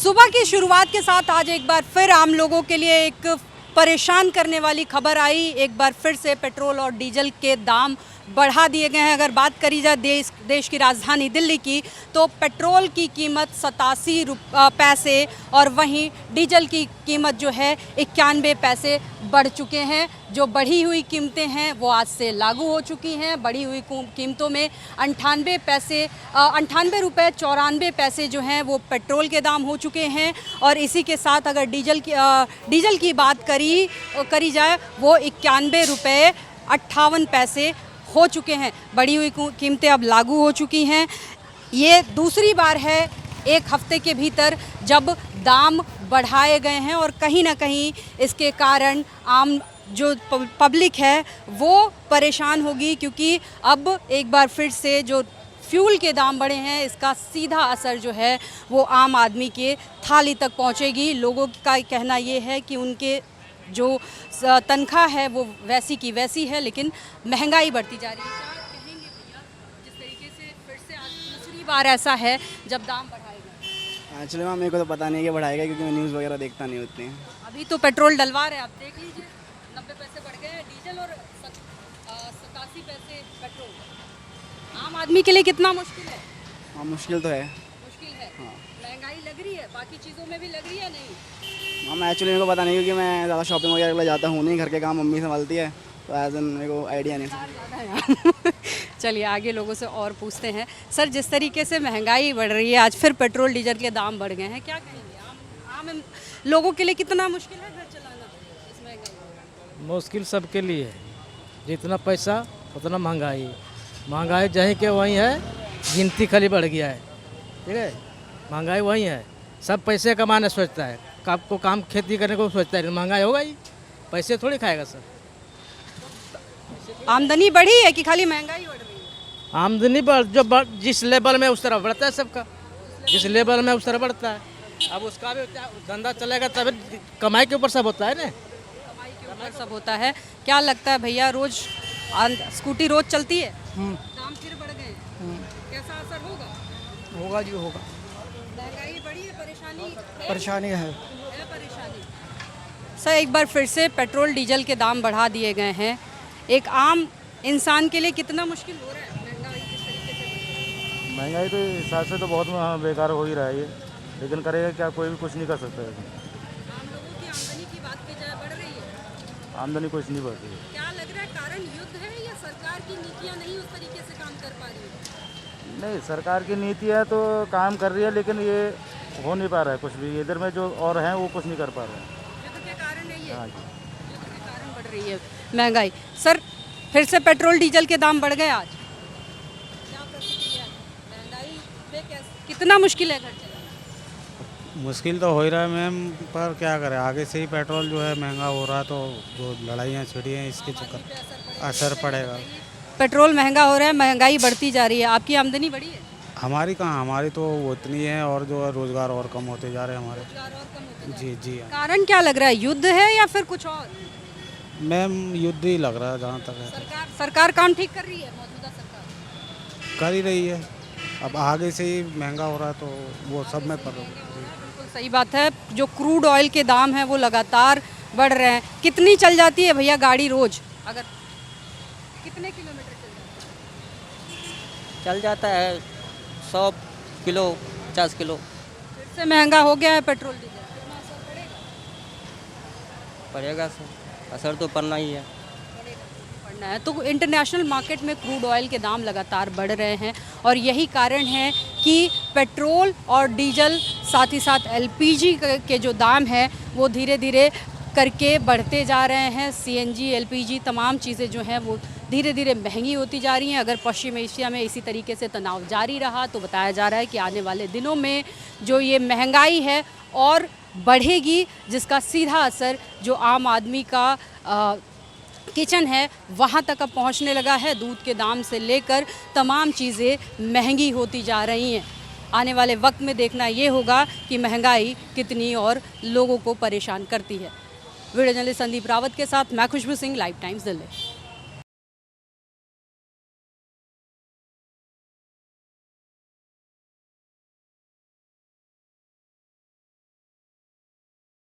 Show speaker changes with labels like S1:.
S1: सुबह की शुरुआत के साथ आज एक बार फिर आम लोगों के लिए एक परेशान करने वाली खबर आई। एक बार फिर से पेट्रोल और डीजल के दाम बढ़ा दिए गए हैं। अगर बात करी जाए देश की राजधानी दिल्ली की, तो पेट्रोल की कीमत 87 पैसे और वहीं डीजल की कीमत जो है 91 पैसे बढ़ चुके हैं। जो बढ़ी हुई कीमतें हैं वो आज से लागू हो चुकी हैं। बढ़ी हुई कीमतों में 98 रुपये 94 पैसे जो हैं वो पेट्रोल के दाम हो चुके हैं। और इसी के साथ अगर डीजल की बात करी जाए वो 91 रुपये 58 पैसे हो चुके हैं। बढ़ी हुई कीमतें अब लागू हो चुकी हैं। ये दूसरी बार है एक हफ्ते के भीतर जब दाम बढ़ाए गए हैं और कहीं ना कहीं इसके कारण आम जो पब्लिक है वो परेशान होगी, क्योंकि अब एक बार फिर से जो फ्यूल के दाम बढ़े हैं इसका सीधा असर जो है वो आम आदमी के थाली तक पहुंचेगी। लोगों का कहना ये है कि उनके जो तनख्वाह है वो वैसी की वैसी है, लेकिन महंगाई बढ़ती जा रही है। क्या कहेंगे भैया, जिस तरीके से फिर से आज दूसरी बार ऐसा है जब दाम बढ़ाए गए?
S2: एक्चुअली मैम मेरे को तो पता नहीं है कि बढ़ाएगा, क्योंकि मैं न्यूज़ वगैरह देखता नहीं होती हैं।
S1: अभी तो पेट्रोल डलवा रहे हैं, आप देख लीजिए 90 पैसे बढ़ गए हैं डीजल और 87 पैसे पेट्रोल। आम आदमी के लिए कितना मुश्किल है?
S2: हाँ, मुश्किल तो है।
S1: मुश्किल है।
S2: हाँ।
S1: महंगाई लग रही है, बाकी चीज़ों में भी लग रही है नहीं?
S2: मैम एक्चुअली मेरे को पता नहीं, क्योंकि मैं ज़्यादा शॉपिंग वगैरह के लिए जाता हूँ नहीं, घर के काम मम्मी संभालती है, तो एज एन मेरे को आइडिया नहीं।
S1: चलिए आगे लोगों से और पूछते हैं। सर, जिस तरीके से महंगाई बढ़ रही है, आज फिर पेट्रोल डीजल के दाम बढ़ गए हैं, क्या कहेंगे? आम लोगों के लिए कितना मुश्किल है घर चलाना इस महंगाई?
S3: मुश्किल सबके लिए है। जितना पैसा उतना महंगाई। महंगाई जहीं के वहीं है, गिनती खाली बढ़ गया है। ठीक है, महंगाई वहीं है। सब पैसे कमाने सोचता है, आपको काम खेती करने को सोचता है, महंगाई होगा ही, पैसे थोड़ी खाएगा सर।
S1: आमदनी बढ़ी है कि खाली महंगाई बढ़ रही है?
S3: आमदनी जिस लेवल में उस तरह बढ़ता है सबका, जिस लेवल में उस तरह बढ़ता है। अब उसका भी धंधा चलेगा तब, कमाई के ऊपर सब होता है ना,
S1: कमाई के ऊपर सब होता है। क्या लगता है भैया, रोज स्कूटी रोज चलती है, दाम फिर बढ़ गए, कैसा असर होगा?
S4: होगा जी होगा।
S1: महंगाई बढ़ी है,
S4: परेशानी है।
S1: परेशानी। सर, एक बार फिर से पेट्रोल डीजल के दाम बढ़ा दिए गए हैं। एक आम इंसान के लिए कितना मुश्किल हो रहा है महंगाई किस तरीके से?
S5: महंगाई तो हिसाब से तो बहुत बेकार हो ही रहा है ये, लेकिन करेगा क्या, कोई भी कुछ नहीं कर सकता है।
S1: आम लोगों की आमदनी की बात की जाए बढ़ रही है,
S5: आमदनी कुछ नहीं बढ़ रही है।
S1: क्या लग रहा है कारण युद्ध है या सरकार की नीतियाँ नहीं उस तरीके से काम कर पा रही है?
S5: नहीं, सरकार की नीति है तो काम कर रही है, लेकिन ये हो नहीं पा रहा है कुछ भी। इधर में जो और हैं वो कुछ नहीं कर पा रहे हैं।
S1: युद्ध के कारण है ये?
S5: हाँ जी,
S1: युद्ध के कारण बढ़ रही है महंगाई। सर, फिर से पेट्रोल डीजल के दाम बढ़ गए आज, क्या प्रतिक्रिया है? महंगाई में कितना मुश्किल है घर चलाना?
S6: मुश्किल तो हो ही रहा है मैम, पर क्या करें, आगे से ही पेट्रोल जो है महंगा हो रहा है, तो जो लड़ाइयाँ छिड़ी हैं इसके चक्कर असर पड़ेगा।
S1: पेट्रोल महंगा हो रहा है, महंगाई बढ़ती जा रही है। आपकी आमदनी बढ़ी है?
S6: हमारी कहाँ, हमारी तो उतनी है, और जो है रोज़गार और कम होते जा रहे हैं हमारे।
S1: रोजगार और कम होते जा रहे
S6: जी जी
S1: हैं। कारण क्या लग रहा है, युद्ध है या फिर कुछ और?
S6: मैम युद्ध ही लग रहा है जहाँ तक है।
S1: सरकार काम ठीक कर रही है, मौजूदा सरकार
S6: कर ही रही है, अब आगे से ही महंगा हो रहा है तो वो सब में पर।
S1: बिल्कुल सही बात है। जो क्रूड ऑयल के दाम हैं वो लगातार बढ़ रहे हैं। कितनी चल जाती है भैया गाड़ी रोज? अगर कितने किलोमीटर
S7: चल जाता है 100 किलो 50 किलो।
S1: फिर से महंगा हो गया है पेट्रोल डीजल, कितना असर पड़ेगा?
S7: पड़ेगा सर, असर तो पड़ना ही है।
S1: पड़ना है। तो इंटरनेशनल मार्केट में क्रूड ऑयल के दाम लगातार बढ़ रहे हैं और यही कारण है कि पेट्रोल और डीजल साथ ही साथ एलपीजी के जो दाम हैं वो धीरे धीरे करके बढ़ते जा रहे हैं। सीएनजी, एलपीजी तमाम चीज़ें जो हैं वो धीरे धीरे महंगी होती जा रही हैं। अगर पश्चिम एशिया में इसी तरीके से तनाव जारी रहा तो बताया जा रहा है कि आने वाले दिनों में जो ये महंगाई है और बढ़ेगी, जिसका सीधा असर जो आम आदमी का किचन है वहाँ तक अब पहुँचने लगा है। दूध के दाम से लेकर तमाम चीज़ें महंगी होती जा रही हैं। आने वाले वक्त में देखना ये होगा कि महंगाई कितनी और लोगों को परेशान करती है। वीडियो जर्नलिस्ट संदीप रावत के साथ मैं खुशबू सिंह, लाइव टाइम्स दिल्ली।